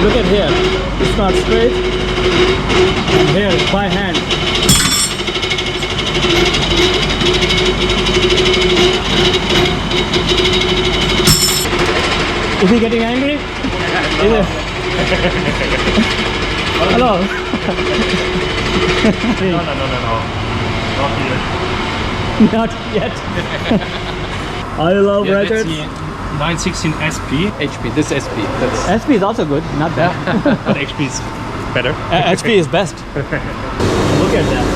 Look at here, it's not straight, and here it's by hand. Is he getting angry? Is it? Hello. No. Not here. Not yet. I love ratchets. 916 SP. HP. This is SP. That's SP is also good, not bad. but HP is better. HP is best. Look at that.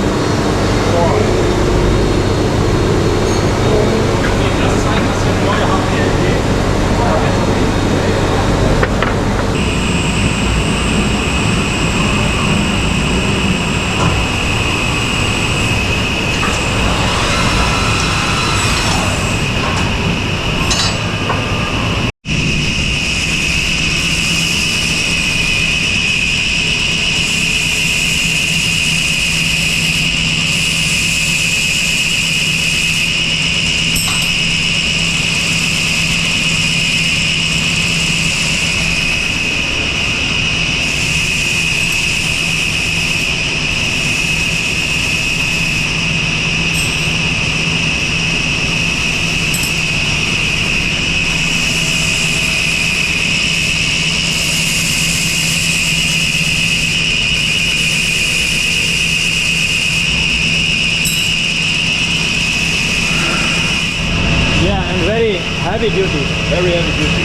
Heavy duty. Very heavy duty.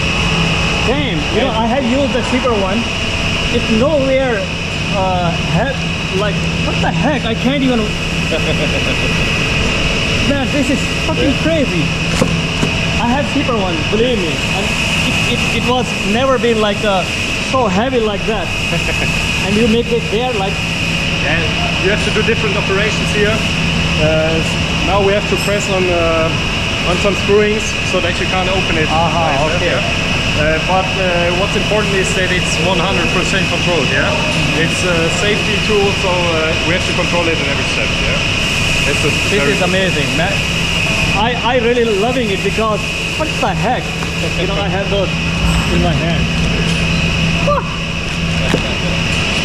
Same. You know, I have used the cheaper one. It's nowhere like, what the heck? I can't even. Man, this is fucking crazy. I have cheaper one, believe me. And it was never been like so heavy like that. And you make it there like. Yeah, you have to do different operations here. Now we have to press on some screwings so that you can't open it. Okay. But what's important is that it's 100% controlled. Yeah, it's a safety tool, so we have to control it in every step. Yeah, this is amazing, man. I really loving it because what the heck? You know, I have those in my hand.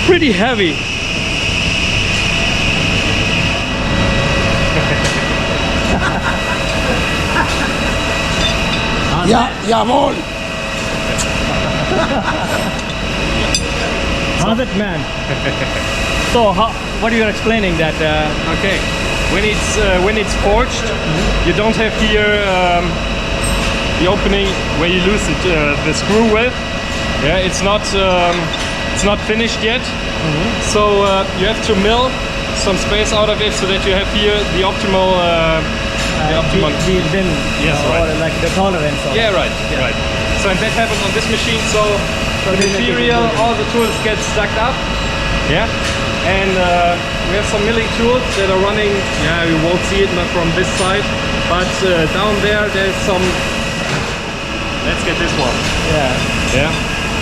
Pretty heavy. Jawohl! Hazet man. So what are you explaining that? Okay, when it's forged, you don't have here the opening where you loosen the screw with. Yeah, it's not finished yet. So you have to mill some space out of it so that you have here the optimal. Yes, right. Or like the tolerance. Yeah, right. So and that happens on this machine. So the material, all the tools get stacked up. Yeah, and we have some milling tools that are running. Yeah, you won't see it not from this side, but down there's some. Let's get this one. Yeah,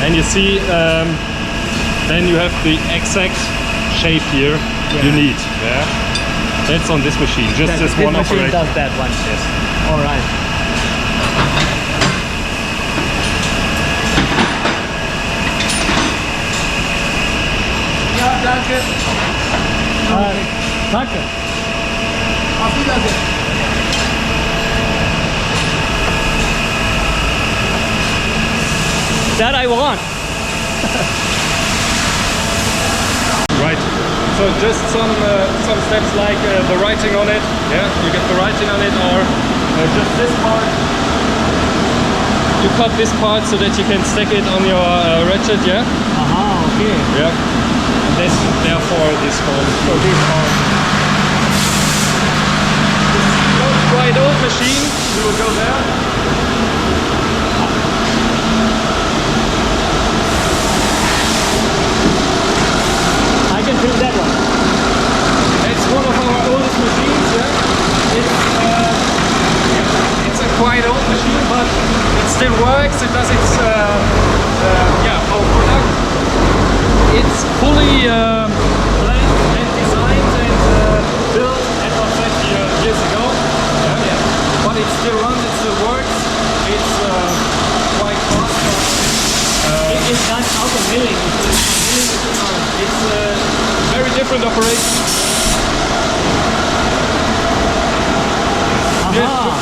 and you see, then you have the exact shape here you need. Yeah. That's on this machine, just this one operation. This machine does that one. Yes. All right. Ja, danke. Danke. Auf Wiedersehen. That I want. Right. So just some steps like the writing on it. Yeah, you get the writing on it, or just this part. You cut this part so that you can stack it on your ratchet. Yeah. Okay. Yeah. And this, therefore, this hole. So this hole. This is a quite old machine. We will go there. I can feel that one. It's one of our oldest machines. Yeah. It's a quite old machine, but it still works. It does its our product. It's fully planned and designed and built as of 20 years ago. Yeah. But it still runs. It still works. It's quite fast. It is done out of milling. different operations.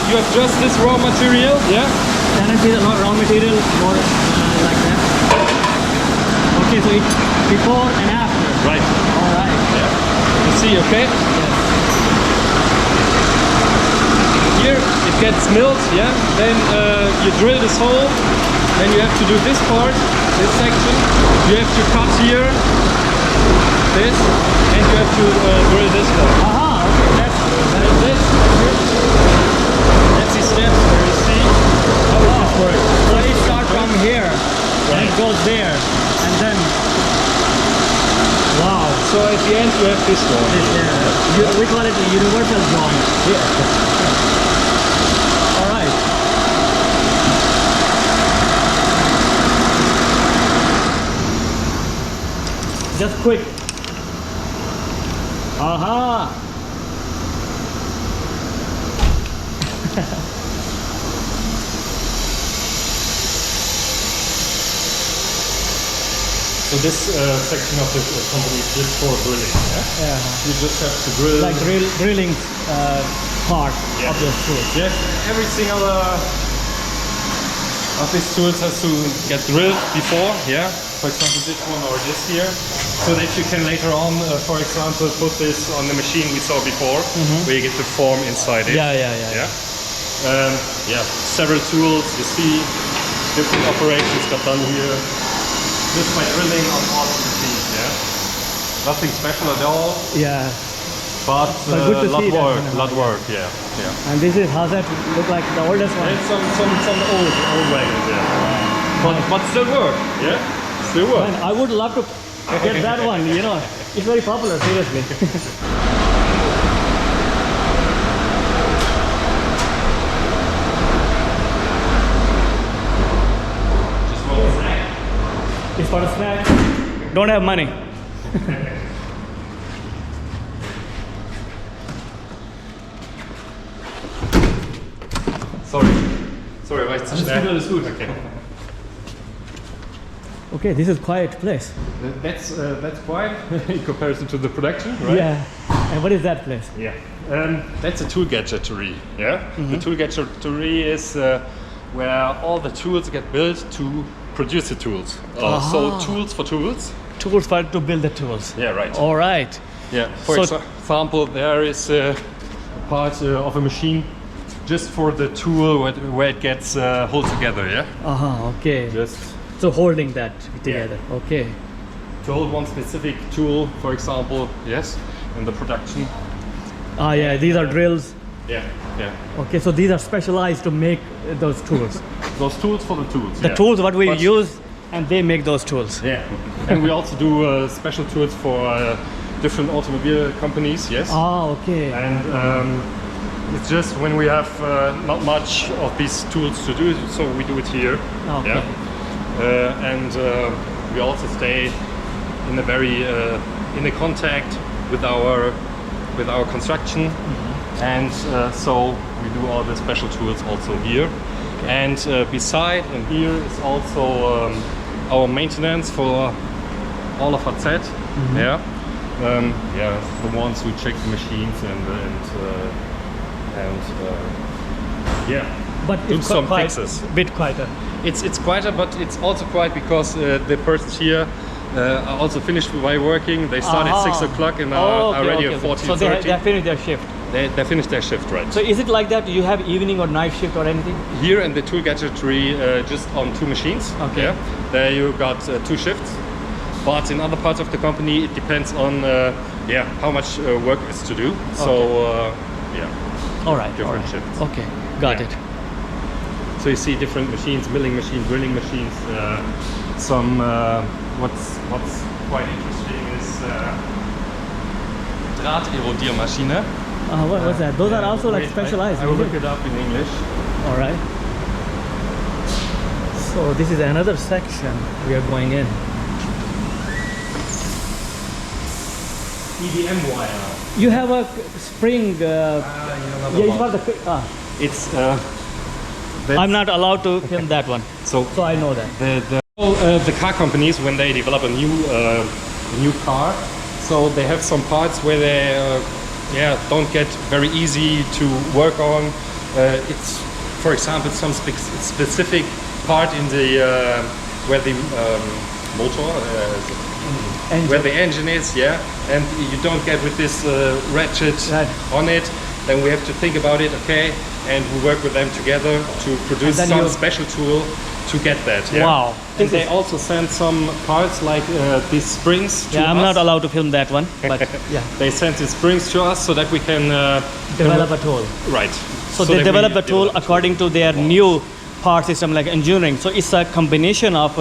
You have just this raw material, yeah? Can I see the raw material more like that? Okay, so it's before and after. Right. All right. Yeah. You see, okay? Yes. Here it gets milled, yeah? Then you drill this hole, then you have to do this part, this section. You have to cut here, this, and you have to drill this one. Aha, okay, that's This, that's the steps where you see how this works. so it starts from here and it goes there and then wow. So at the end you have this one. We call it a universal joint. Yeah. All right. Just quick. Aha. So this section of the company is just for drilling, yeah? Yeah. You just have to drill. Like drilling part Yeah. of the tool. Yes, every single of these tools has to get drilled before, yeah? For example, this one or this here, so that you can later on, for example, put this on the machine we saw before, where you get the form inside it. Yeah. Yeah, several tools, you see, different operations got done here, just by drilling on all the machines, yeah? Nothing special at all, Yeah. but good to lot see that, work, you know. lot work, yeah. And this is Hazet, look like the oldest one. And some old wagons, yeah. But still work, yeah? Still work. Man, I would love to get that one, you know. It's very popular, seriously. Just want a snack. It's for a snack. Don't have money. Sorry, weil ich zu schnell. Alles gut. Okay. Okay, this is quiet place. That's quiet in comparison to the production, right? Yeah. And what is that place? Yeah. That's a tool gadgetry. Yeah. The tool gadgetry is where all the tools get built to produce the tools. So tools for tools. Tools for to build the tools. Yeah, right. All right. Yeah. For example, there is a part of a machine just for the tool where it gets hold together. Yeah. Okay. Just So holding that together. Okay. to hold one specific tool, for example. Yes. In the production. Yeah, these are drills. Yeah. Okay, so these are specialized to make those tools. Those tools for the tools. The tools what we use, and they make those tools. Yeah. And we also do special tools for different automobile companies. Yes. Okay. And it's just when we have not much of these tools to do, so we do it here. Okay. Yeah. And we also stay in a very in a contact with our construction, and so we do all the special tools also here. And beside and here is also our maintenance for all of Hazet. Yeah. The ones who check the machines and But do it's some quite fixes. bit quieter. It's quieter, but it's also quiet because the persons here are also finished by working. They start at 6 o'clock and are ready at 14:30. So they finished their shift. They finished their shift, right? So is it like that? You have evening or night shift or anything? Here in the tool gadgetry, just on 2 machines. Okay. Yeah. There you got 2 shifts. But in other parts of the company, it depends on how much work is to do. So All right. different shifts. Okay, got it. So you see different machines, milling machines, drilling machines. Some what's quite interesting is Drahterodiermaschine. What's that? Those are also like Wait, specialized. I will isn't look it? it up in English. All right. So this is another section we are going in. EDM wire. You have a spring. It's for the. It's I'm not allowed to film that one, so so I know that. the car companies, when they develop a new car, So they have some parts where they don't get very easy to work on. It's, for example, some specific part in the where the motor, where the engine is, and you don't get with this ratchet on it. Then we have to think about it, okay, and we work with them together to produce some special tool to get that. Yeah? Wow. And they also send some parts like these springs to us. I'm not allowed to film that one, but yeah. They send these springs to us so that we can Develop a tool. Right. So they develop a tool according to their new part system, like engineering. So it's a combination of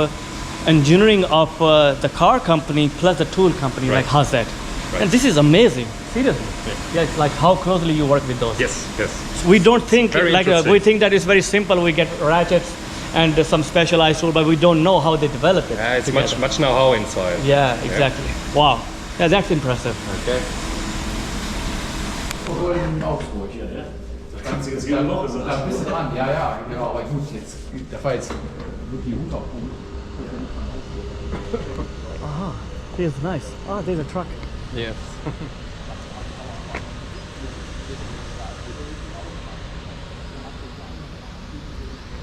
engineering of the car company plus the tool company, like Hazet. Right. And this is amazing. Seriously. Yeah, it's like how closely you work with those. Yes, yes. We don't think Very like we think that it's very simple. We get ratchets and some specialized tool, but we don't know how they develop it. It's together. much know-how inside. Yeah, exactly. Wow. Yeah, that's impressive. Okay. Da bist du dran, ja, genau, aber gut, jetzt, der war jetzt wirklich Hut. Aha, this is nice. Ah, there's a truck. Yes.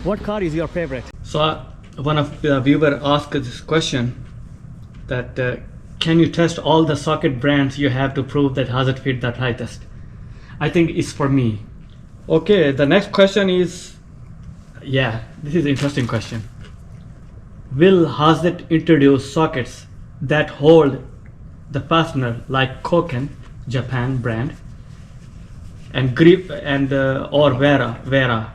What car is your favorite? So one of the viewer asked this question that can you test all the socket brands you have to prove that Hazet fit the tie test? I think it's for me. Okay, the next question is, this is an interesting question. Will Hazet introduce sockets that hold the fastener like Koken, Japan brand, and grip and or Vera